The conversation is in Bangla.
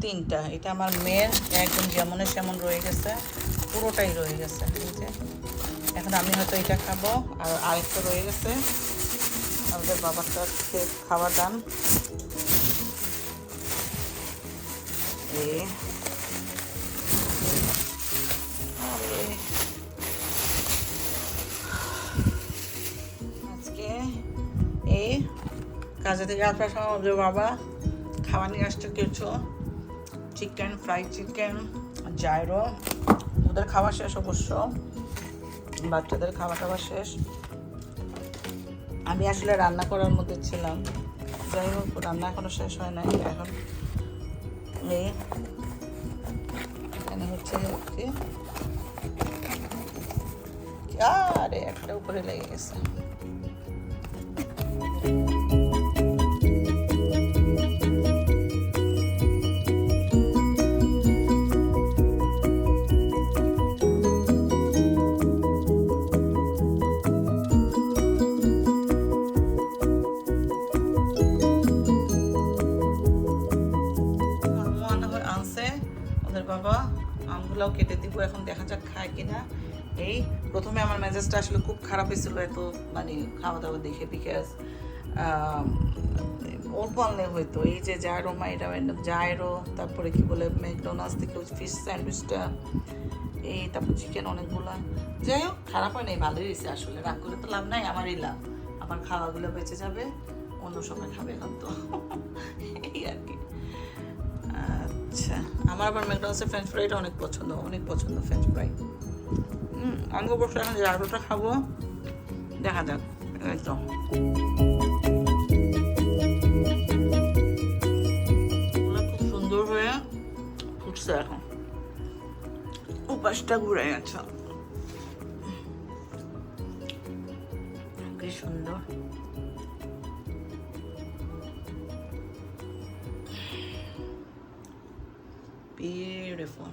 3টা। এটা আমার মেয়ের একদম যেমনের সেমন রয়ে গেছে, পুরোটাই রয়ে গেছে। এই যে এখন আমি হয়তো এটা খাবো, আর আরেকটা রয়ে গেছে আমাদের বাবারটা খাওয়া দান। আজকে এই কাজে থেকে আসার সময় ওদের বাবা খাওয়া নিয়ে আসছে কিছু চিকেন, ফ্রাইড চিকেন, জাইরো। ওদের খাওয়া শেষ, অবশ্য বাচ্চাদের খাওয়া টাওয়া শেষ। আমি আসলে রান্না করার মধ্যে ছিলাম, যাই হোক রান্না এখনো শেষ হয় নাই। এখন এই এখানে হচ্ছে কি, আরে একটা উপরে লেগে গেছে। ওদের বাবা আমগুলাও কেটে দিব, এখন দেখা যাক খায় কিনা। এই প্রথমে আমার মেজাজটা আসলে খুব খারাপ হয়েছিল এত মানে খাওয়া দাওয়া দেখে, বিকজ অল্প আনলে হয়তো। এই যে জায়রো মাইরা জায়রো, তারপরে কি বলে ম্যাকডোনাল্ডস থেকে ফিশ স্যান্ডউইচটা, এই তারপর চিকেন অনেকগুলা। যাই হোক খারাপ হয় নাই, ভালোই হয়েছে আসলে। রাগ করে তো লাভ নাই, আমারই লাভ। আমার খাওয়াগুলো বেঁচে যাবে, অন্য সময় খাবে হয়তো। এই আর কি। আচ্ছা, আমার আবার ম্যাকডোনাল্ডসের ফ্রেঞ্চ ফ্রাইটা অনেক পছন্দ ফ্রেঞ্চ ফ্রাই। আমি অবশ্য এখন জারোটা খাবো, দেখা যাক। একদম খুব সুন্দর হয়ে ফুটছে, এখন উপাসটা ঘুরে গেছে, কি সুন্দর। Beautiful.